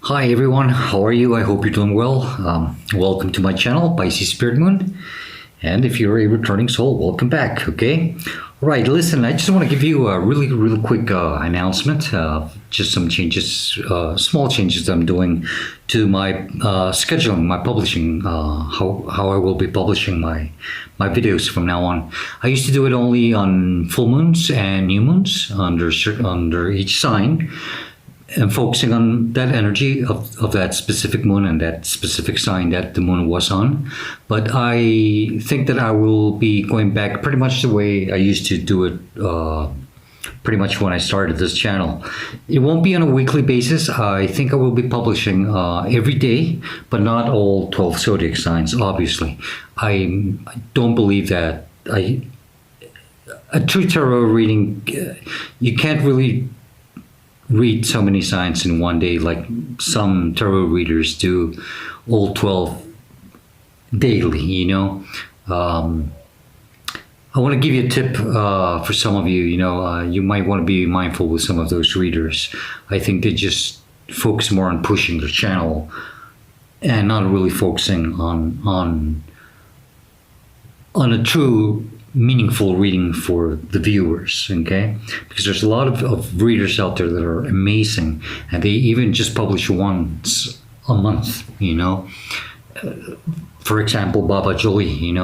Hi everyone, how are you? I hope you're doing well. Welcome to my channel, Pisces Spirit Moon. And if you're a returning soul, welcome back, okay? All right, listen, I just want to give you a really quick announcement. Just some changes, small changes that I'm doing to my scheduling, my publishing, how I will be publishing my videos from now on. I used to do it only on full moons and new moons under each sign, and focusing on that energy of that specific moon and that specific sign that the moon was on. But I think that I will be going back pretty much the way I used to do it pretty much when I started this channel. It won't be on a weekly basis. I think I will be publishing every day, but not all 12 zodiac signs, obviously. I don't believe that a true tarot reading, you can't really read so many signs in one day like some tarot readers do, all 12 daily, you know. I want to give you a tip for some of you, you might want to be mindful with some of those readers. I think they just focus more on pushing their channel and not really focusing on a true meaningful reading for the viewers, okay? Because there's a lot of readers out there that are amazing, and they even just publish once a month, For example, Baba Jolie,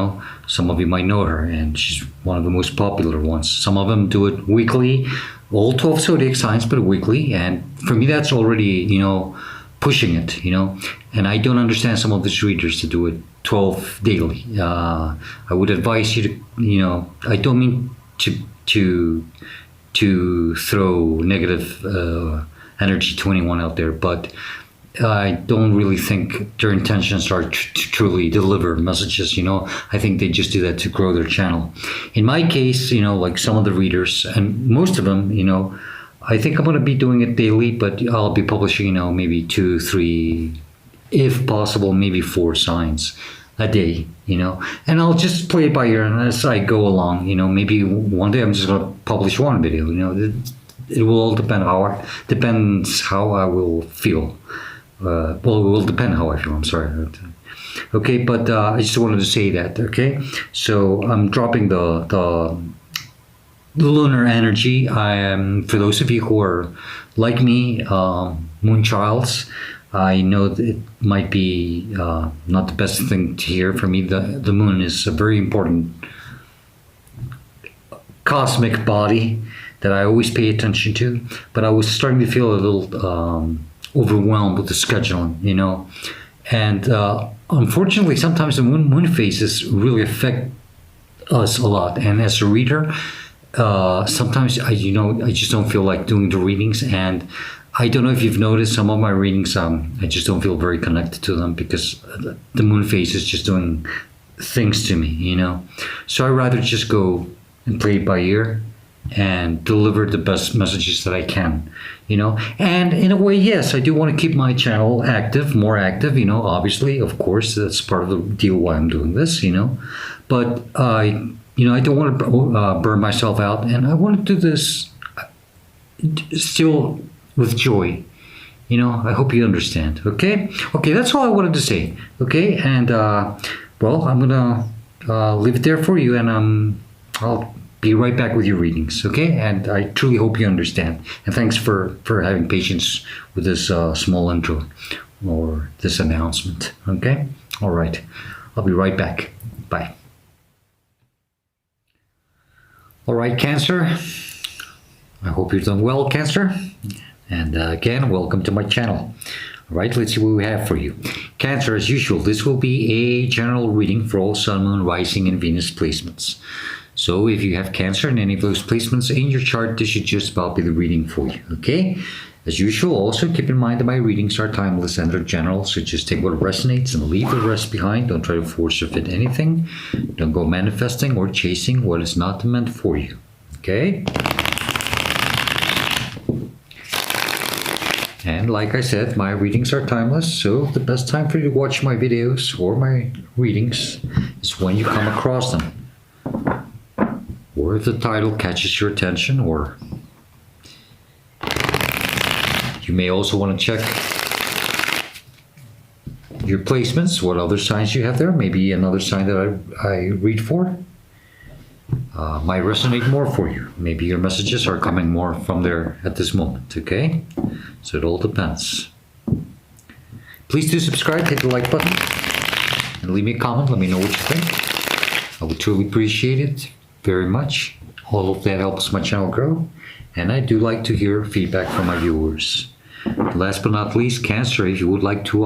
some of you might know her, and she's one of the most popular ones. Some of them do it weekly, all 12 zodiac signs, but weekly, and for me that's already, pushing it, and I don't understand some of these readers to do it 12 daily. I would advise you to, I don't mean to throw negative energy to anyone out there, but I don't really think their intentions are to truly deliver messages, I think they just do that to grow their channel. In my case, like some of the readers, and most of them, I think I'm going to be doing it daily, but I'll be publishing, maybe 2, 3, if possible, maybe 4 signs a day, and I'll just play it by ear as I go along, maybe one day I'm just going to publish one video, it will all depends how I will feel. Well, it will depend how I feel, I'm sorry. Okay, but I just wanted to say that, okay? So I'm dropping the lunar energy. I am, for those of you who are like me, moon childs, I know that it might be not the best thing to hear. For me, the moon is a very important cosmic body that I always pay attention to, but I was starting to feel a little overwhelmed with the scheduling, and unfortunately sometimes the moon phases really affect us a lot, and as a reader, sometimes I just don't feel like doing the readings, and I don't know if you've noticed some of my readings, I just don't feel very connected to them because the moon phase is just doing things to me, So I'd rather just go and play it by ear and deliver the best messages that I can, And in a way, yes, I do want to keep my channel active, more active, obviously, of course, that's part of the deal why I'm doing this, But I don't want to burn myself out, and I want to do this still with joy. I hope you understand. Okay, that's all I wanted to say. Okay, and well, I'm gonna leave it there for you, and I'll be right back with your readings. Okay, and I truly hope you understand. And thanks for having patience with this small intro or this announcement. Okay, all right, I'll be right back. Bye. All right, Cancer. I hope you're doing well, Cancer. And again, welcome to my channel. All right, let's see what we have for you. Cancer, as usual, this will be a general reading for all Sun, Moon, Rising, and Venus placements. So if you have Cancer in any of those placements in your chart, this should just about be the reading for you, okay? As usual, also keep in mind that my readings are timeless and they're general, so just take what resonates and leave the rest behind. Don't try to force or fit anything. Don't go manifesting or chasing what is not meant for you, okay? And like I said, my readings are timeless, so the best time for you to watch my videos or my readings is when you come across them. Or if the title catches your attention, or you may also want to check your placements, what other signs you have there, maybe another sign that I read for, might resonate more for you. Maybe your messages are coming more from there at this moment, okay? So it all depends. Please do subscribe, hit the like button, and leave me a comment. Let me know what you think. I would truly appreciate it very much. All of that helps my channel grow, and I do like to hear feedback from my viewers. Last but not least, Cancer, if you would like to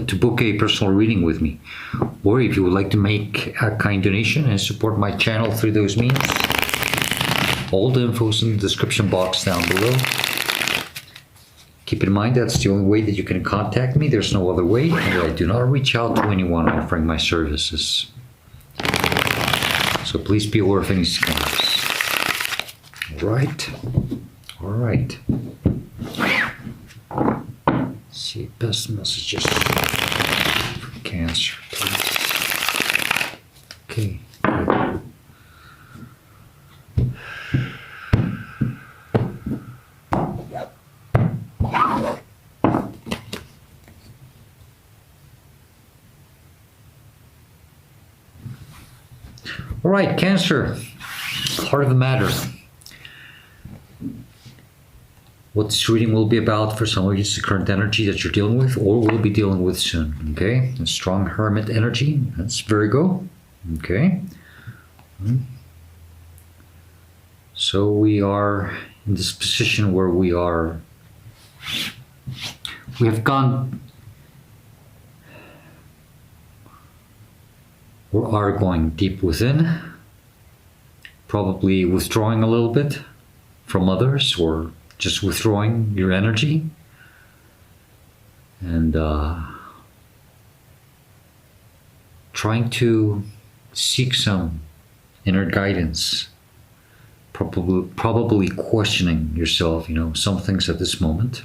to book a personal reading with me, or if you would like to make a kind donation and support my channel through those means, all the info is in the description box down below. Keep in mind that's the only way that you can contact me. There's no other way, and I do not reach out to anyone offering my services. So please be aware of any scams. All right. Let's see, best messages for Cancer, please. Okay. Good. All right, Cancer, heart of the matter. What this reading will be about for some of you is the current energy that you're dealing with or will be dealing with soon, okay? A strong Hermit energy, that's Virgo, okay? So we are in this position where we have gone, we are going deep within, probably withdrawing a little bit from others, or just withdrawing your energy, and trying to seek some inner guidance, probably questioning yourself, some things at this moment,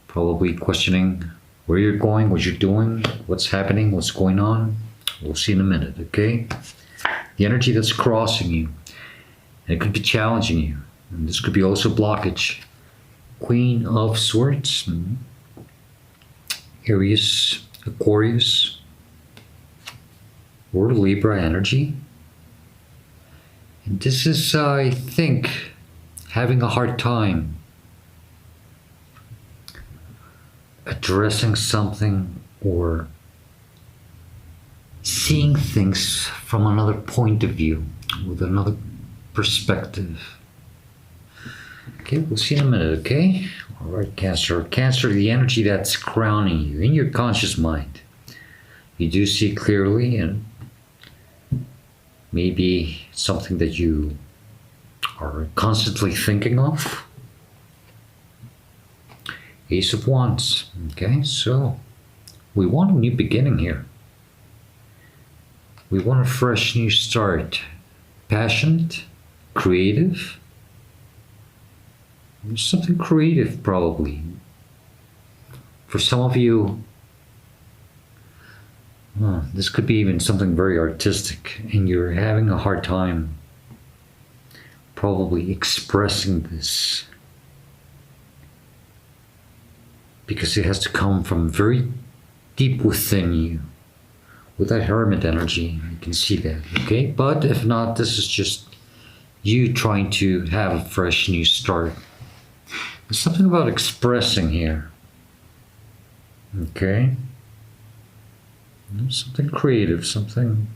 probably questioning where you're going, what you're doing, what's happening, what's going on. We'll see in a minute, okay? The energy that's crossing you, and it could be challenging you. And this could be also blockage. Queen of Swords, Aries, Aquarius, or Libra energy. And this is, I think, having a hard time addressing something or seeing things from another point of view, with another perspective. Okay, we'll see in a minute, okay? All right, Cancer. Cancer, the energy that's crowning you in your conscious mind. You do see clearly, and maybe something that you are constantly thinking of. Ace of Wands, okay? So, we want a new beginning here. We want a fresh new start. Passionate, creative. Something creative, probably. For some of you, this could be even something very artistic, and you're having a hard time probably expressing this, because it has to come from very deep within you. With that Hermit energy, you can see that, okay? But if not, this is just you trying to have a fresh new start. There's something about expressing here, okay? Something creative, something,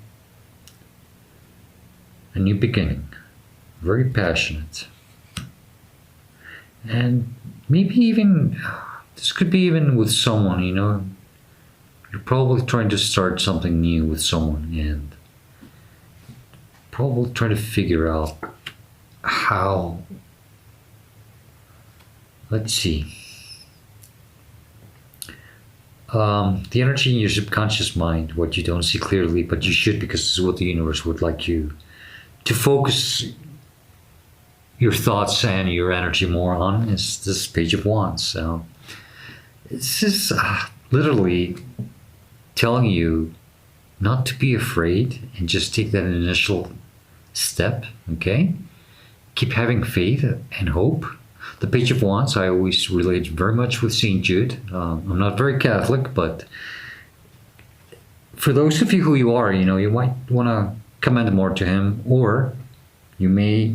a new beginning, very passionate. And maybe even, this could be even with someone, you're probably trying to start something new with someone, and probably trying to figure out how. Let's see. The energy in your subconscious mind, what you don't see clearly, but you should, because this is what the universe would like you to focus your thoughts and your energy more on, is this Page of Wands. So this is literally telling you not to be afraid and just take that initial step, okay? Keep having faith and hope. The Page of Wands, I always relate very much with St. Jude. I'm not very Catholic, but for those of you who you are, you might want to commend more to him, or you may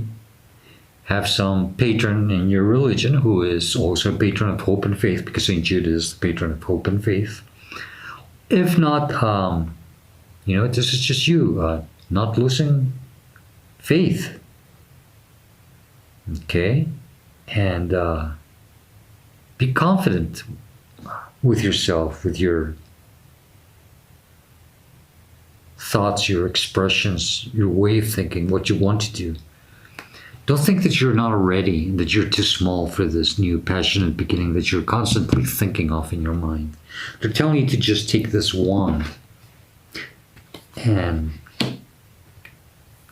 have some patron in your religion who is also a patron of hope and faith, because St. Jude is the patron of hope and faith. If not, this is just you not losing faith. Okay? And be confident with yourself, with your thoughts, your expressions, your way of thinking, what you want to do. Don't think that you're not ready, that you're too small for this new passionate beginning that you're constantly thinking of in your mind. They're telling you to just take this wand and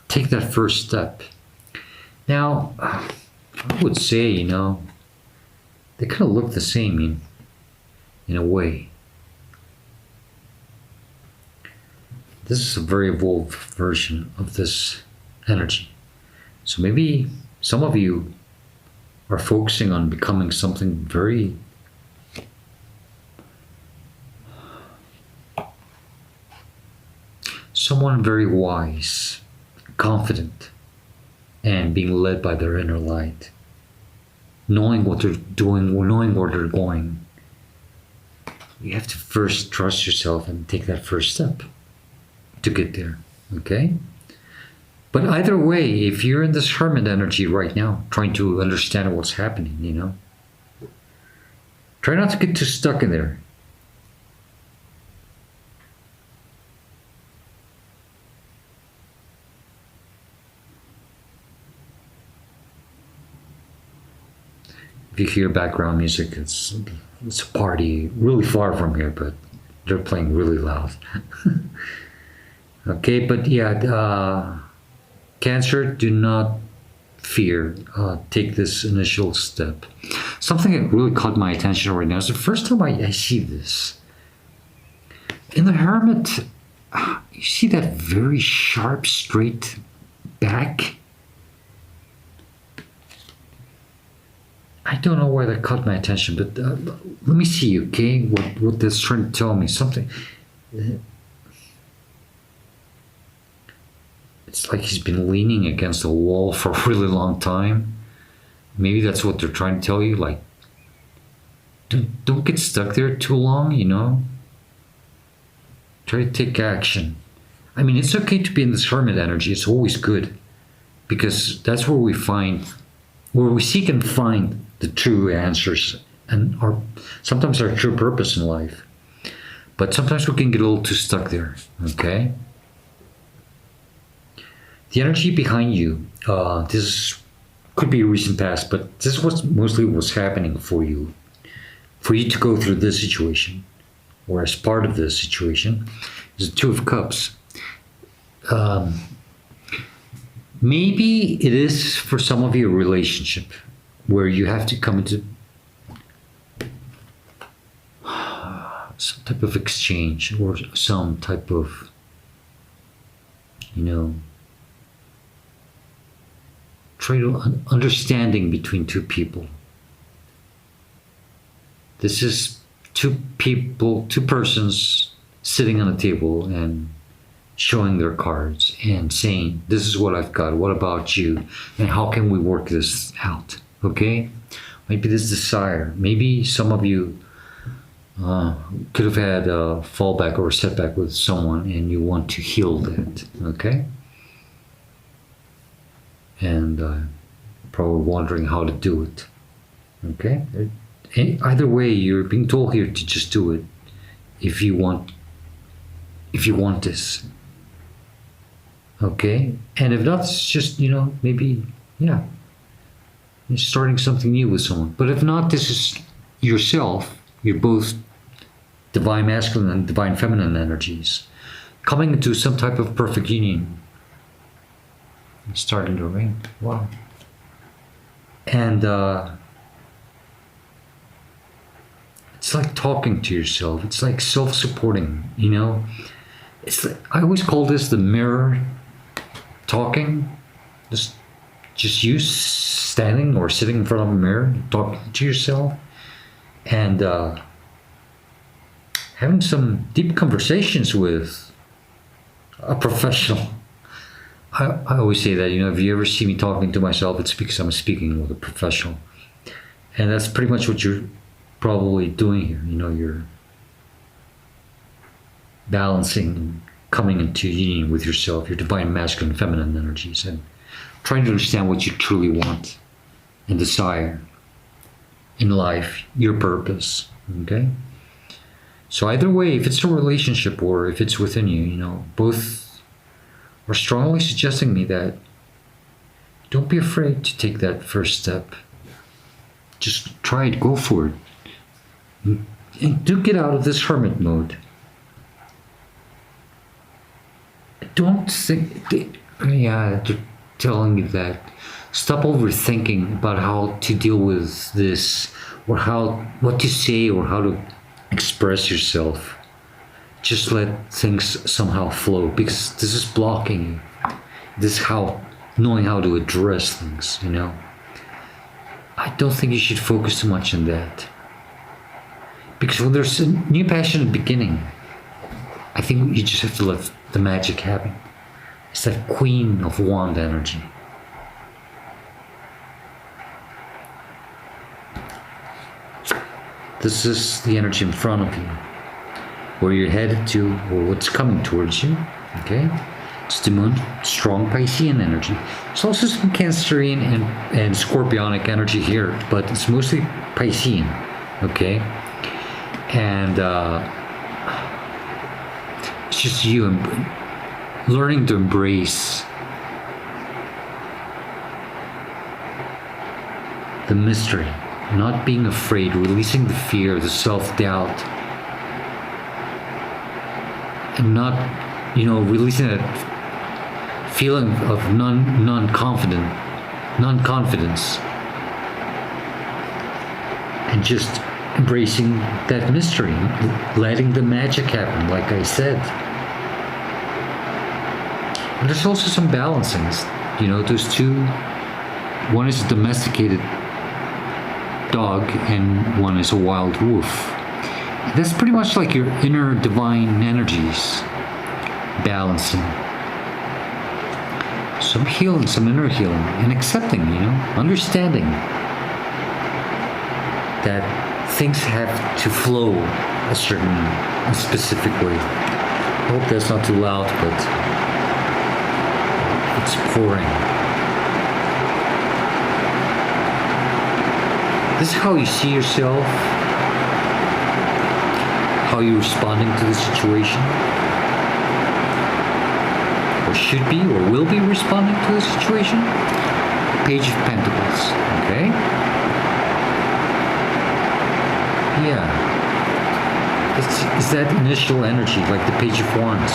take that first step. Now, I would say, they kind of look the same in a way. This is a very evolved version of this energy. So maybe some of you are focusing on becoming something very someone very wise, confident, and being led by their inner light, knowing what they're doing, knowing where they're going. You have to first trust yourself and take that first step to get there, okay? But either way, if you're in this hermit energy right now, trying to understand what's happening, try not to get too stuck in there. If you hear background music, it's a party really far from here, but they're playing really loud. Okay, but yeah, Cancer, do not fear. Take this initial step. Something that really caught my attention right now is the first time I see this. In the Hermit, you see that very sharp, straight back. I don't know why that caught my attention, but let me see, okay, what that's trying to tell me. Something. It's like he's been leaning against a wall for a really long time. Maybe that's what they're trying to tell you. Like, don't get stuck there too long, Try to take action. I mean, it's okay to be in this hermit energy. It's always good, because that's where we seek and find the true answers and sometimes our true purpose in life. But sometimes we can get a little too stuck there, okay? The energy behind you, this could be a recent past, but this is mostly what's happening for you to go through this situation, or as part of this situation, is the Two of Cups. Maybe it is for some of you a relationship where you have to come into some type of exchange or some type of, understanding between two people. This is two persons sitting on a table and showing their cards and saying, this is what I've got, what about you, and how can we work this out, okay? Maybe this desire, maybe some of you could have had a fallback or a setback with someone and you want to heal that, okay? And probably wondering how to do it, okay? Either way, you're being told here to just do it if you want this. Okay? And if not, it's just, maybe, yeah, you're starting something new with someone. But if not, this is yourself. You're both divine masculine and divine feminine energies coming into some type of perfect union. It's starting to rain. Wow. And it's like talking to yourself. It's like self-supporting, It's like, I always call this the mirror talking. Just you standing or sitting in front of a mirror, talking to yourself, and having some deep conversations with a professional. I always say that, if you ever see me talking to myself, it's because I'm speaking with a professional. And that's pretty much what you're probably doing here. You're balancing, coming into union with yourself, your divine masculine and feminine energies, and trying to understand what you truly want and desire in life, your purpose, okay? So either way, if it's a relationship or if it's within you, both are strongly suggesting me that don't be afraid to take that first step. Just try it, go for it. And do get out of this hermit mode. Don't think, they're telling you that. Stop overthinking about how to deal with this, or what to say, or how to express yourself. Just let things somehow flow, because this is blocking you. This is knowing how to address things, I don't think you should focus too much on that. Because when there's a new passionate beginning, I think you just have to let the magic happen. It's that Queen of Wand energy. This is the energy in front of you, where you're headed to, or what's coming towards you, okay? It's the moon, strong Piscean energy. There's also some Cancerian and Scorpionic energy here, but it's mostly Piscean, okay? And it's just you learning to embrace the mystery, not being afraid, releasing the fear, the self-doubt, and not, releasing that feeling of non-confidence, and just embracing that mystery, letting the magic happen, like I said. And there's also some balancings, those two. One is a domesticated dog and one is a wild wolf. That's pretty much like your inner divine energies balancing. Some healing, some inner healing, and accepting, understanding that things have to flow a specific way. I hope that's not too loud, but it's pouring. This is how you see yourself, how you're responding to the situation, or should be or will be responding to the situation. Page of Pentacles, okay? Yeah. It's that initial energy, like the Page of Wands.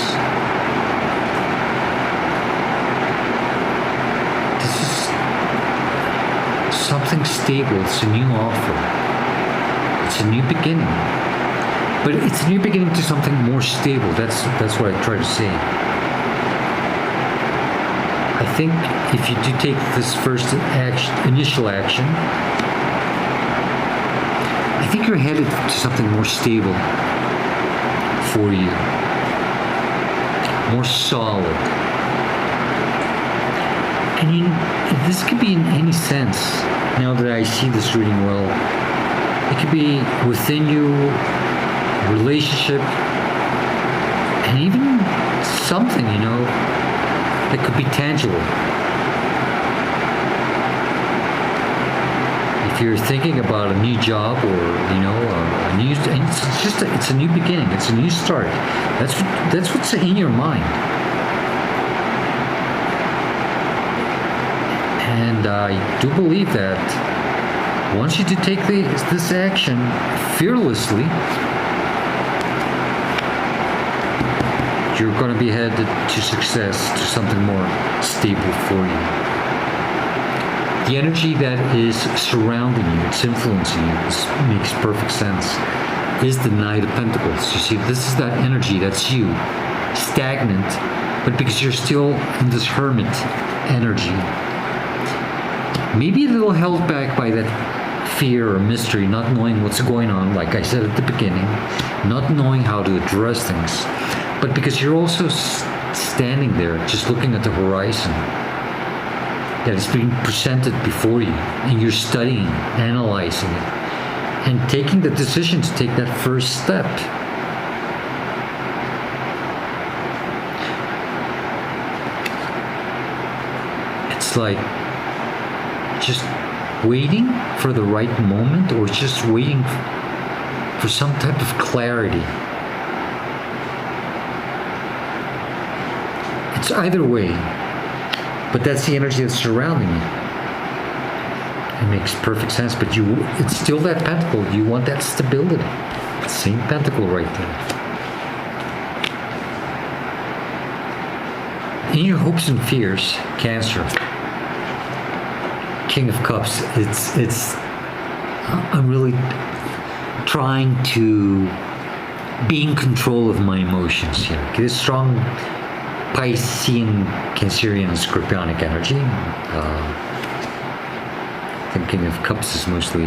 This is something stable. It's a new offer. It's a new beginning. But it's a new beginning to something more stable. That's what I try to say. I think if you do take this first initial action, I think you're headed to something more stable for you, more solid. And this could be in any sense. Now that I see this reading well, it could be within you, relationship, and even something, that could be tangible. If you're thinking about a new job or a new, it's a new beginning. It's a new start. That's what's in your mind. And I do believe that once you do take this action fearlessly, you're going to be headed to success, to something more stable for you. The energy that is surrounding you, it's influencing you, this makes perfect sense, is the Knight of Pentacles. You see, this is that energy, that's you, stagnant, but because you're still in this hermit energy, maybe a little held back by that fear or mystery, not knowing what's going on, like I said at the beginning, not knowing how to address things. But because you're also standing there, just looking at the horizon that is being presented before you, and you're studying, analyzing it, and taking the decision to take that first step. It's like just waiting for the right moment, or just waiting for some type of clarity. It's either way, but that's the energy that's surrounding you. It makes perfect sense, but it's still that pentacle. You want that stability. Same pentacle right there. In your hopes and fears, Cancer, King of Cups, I'm really trying to be in control of my emotions here. Okay, this strong Piscean, Cancerian, and Scorpionic energy. I think King of Cups is mostly,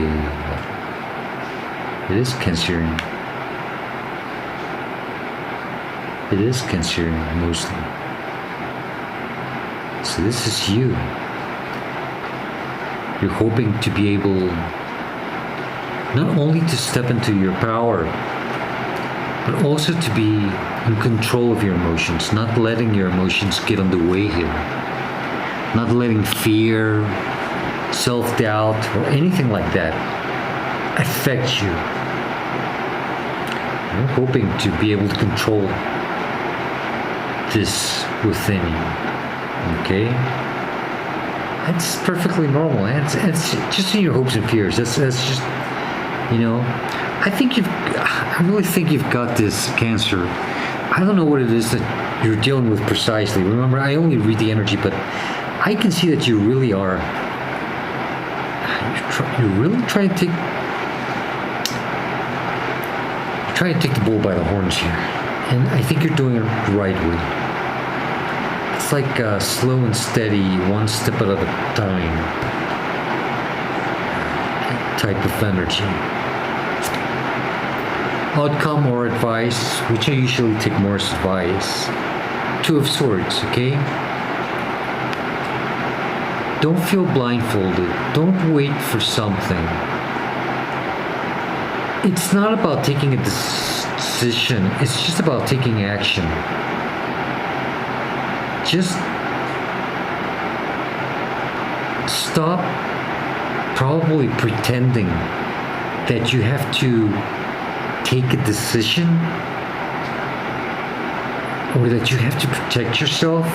it is Cancerian. It is Cancerian mostly. So this is you. You're hoping to be able not only to step into your power, but also to be in control of your emotions, not letting your emotions get on the way here. Not letting fear, self-doubt, or anything like that affect you. I'm hoping to be able to control this within you. Okay? That's perfectly normal. It's just in your hopes and fears. That's just, you know, I really think you've got this, Cancer. I don't know what it is that you're dealing with precisely. Remember, I only read the energy, but I can see that you really are. You're really trying to take the bull by the horns here, and I think you're doing it the right way. It's like slow and steady, one step at a time type of energy. Outcome or advice, which I usually take more as advice. Two of Swords, okay? Don't feel blindfolded. Don't wait for something. It's not about taking a decision. It's just about taking action. Just stop probably pretending that you have to take a decision, or that you have to protect yourself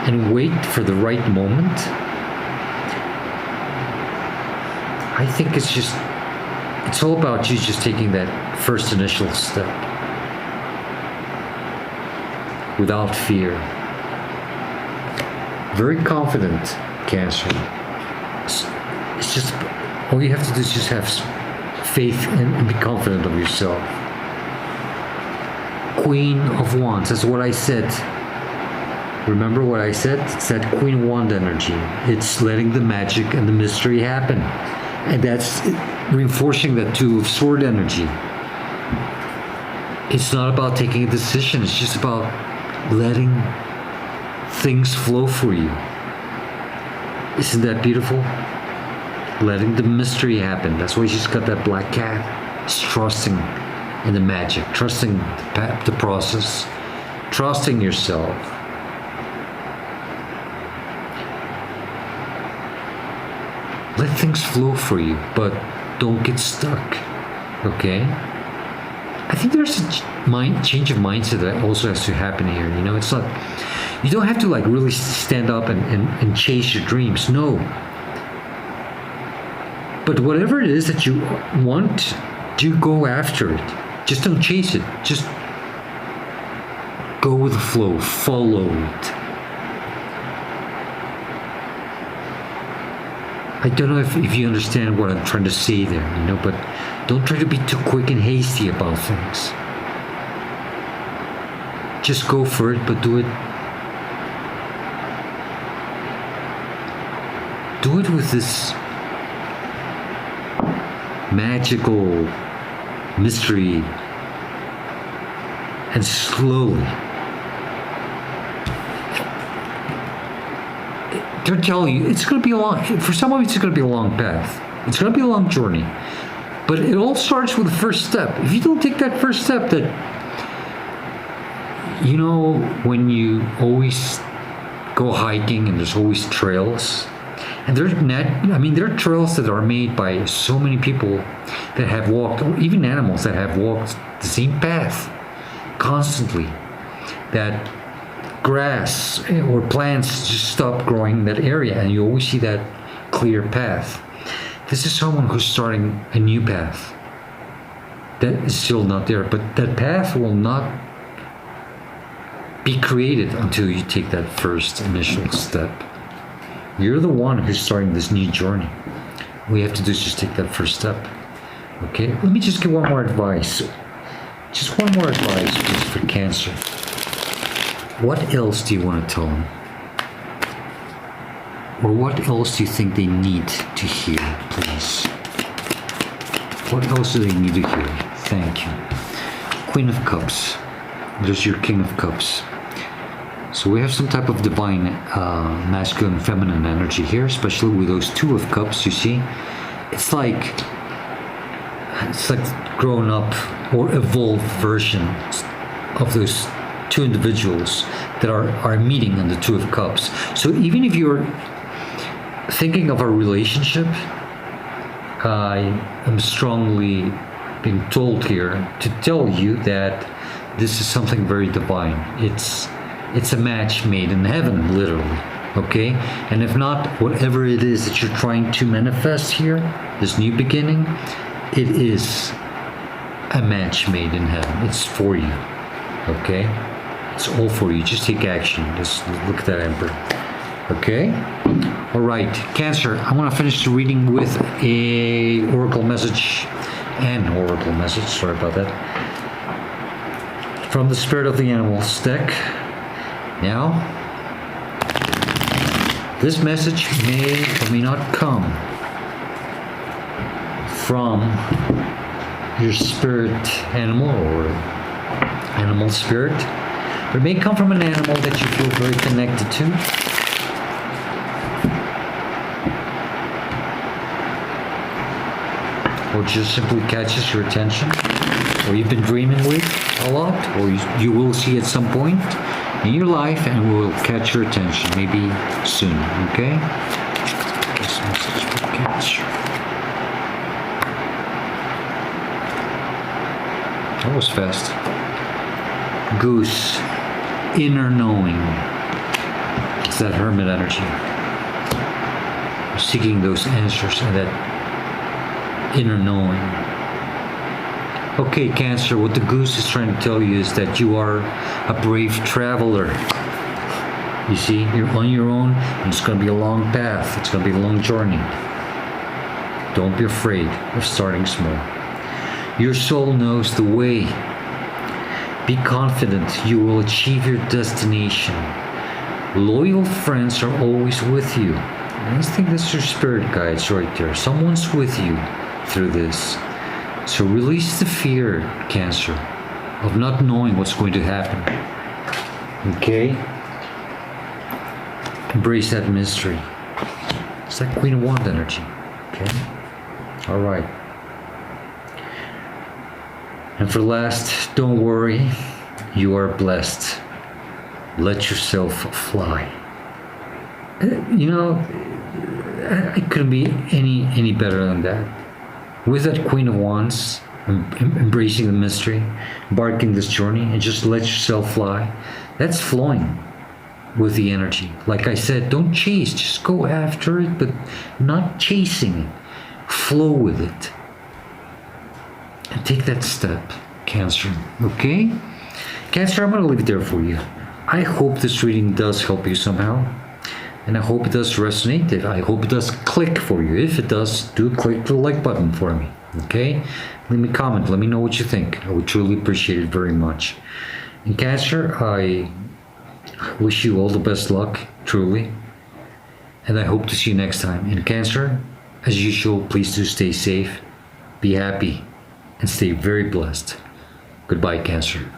and wait for the right moment. I think it's all about you just taking that first initial step without fear. Very confident, Cancer. It's just, all you have to do is just have faith and be confident of yourself. Queen of Wands, that's what I said. Remember what I said? It's that Queen Wand energy. It's letting the magic and the mystery happen. And that's reinforcing that Two of Sword energy. It's not about taking a decision. It's just about letting things flow for you. Isn't that beautiful? Letting the mystery happen. That's why she's got that black cat. It's trusting in the magic, trusting the process, trusting yourself. Let things flow for you, but don't get stuck. Okay? I think there's a change of mindset that also has to happen here. You know, it's not, you don't have to like really stand up and chase your dreams. No. But whatever it is that you want, do go after it. Just don't chase it. Just go with the flow. Follow it. I don't know if you understand what I'm trying to say there, you know, but don't try to be too quick and hasty about things. Just go for it, but do it do it with this magical mystery and slowly. They're telling you it's going to be a long, for some of you it's going to be a long path. It's going to be a long journey. But it all starts with the first step. If you don't take that first step, that, you know, when you always go hiking and there's always trails, and there are trails that are made by so many people that have walked, or even animals that have walked the same path constantly, that grass or plants just stop growing in that area and you always see that clear path. This is someone who's starting a new path that is still not there, but that path will not be created until you take that first initial step. You're the one who's starting this new journey. All you have to do is just take that first step. Okay, let me just give one more advice. Just one more advice, please, for Cancer. What else do you want to tell them? Or what else do you think they need to hear, please? What else do they need to hear? Thank you. Queen of Cups. There's your King of Cups. So we have some type of divine masculine and feminine energy here, especially with those Two of Cups, you see. It's like grown up or evolved versions of those two individuals that are meeting in the Two of Cups. So even if you're thinking of a relationship, I am strongly being told here to tell you that this is something very divine. It's a match made in heaven, literally. Okay? And if not, whatever it is that you're trying to manifest here, this new beginning, it is a match made in heaven. It's for you. Okay? It's all for you. Just take action. Just look at that Emperor. Okay? All right. Cancer, I want to finish the reading with a oracle message. Sorry about that. From the Spirit of the Animals deck. Now, this message may or may not come from your spirit animal or animal spirit. It may come from an animal that you feel very connected to. Or just simply catches your attention. Or you've been dreaming with a lot. Or you will see at some point in your life and will catch your attention. Maybe soon. Okay? This message will catch. That was fast. Goose. Inner knowing. It's that hermit energy. Seeking those answers and that inner knowing. Okay, Cancer, what the goose is trying to tell you is that you are a brave traveler. You see, you're on your own, and it's going to be a long path. It's going to be a long journey. Don't be afraid of starting small. Your soul knows the way. Be confident you will achieve your destination. Loyal friends are always with you. And I think that's your spirit guides right there. Someone's with you through this. So release the fear, Cancer, of not knowing what's going to happen. Okay? Embrace that mystery. It's that Queen of Wands energy. Okay? Alright. And for last, don't worry, you are blessed. Let yourself fly. You know, I couldn't be any better than that. With that Queen of Wands, embracing the mystery, embarking this journey, and just let yourself fly. That's flowing with the energy. Like I said, don't chase, just go after it, but not chasing it. Flow with it. And take that step, Cancer. Okay? Cancer, I'm going to leave it there for you. I hope this reading does help you somehow. And I hope it does resonate. I hope it does click for you. If it does, do click the like button for me. Okay? Leave me a comment. Let me know what you think. I would truly appreciate it very much. And Cancer, I wish you all the best luck, truly. and I hope to see you next time. And Cancer, as usual, please do stay safe, be happy, and stay very blessed. Goodbye, Cancer.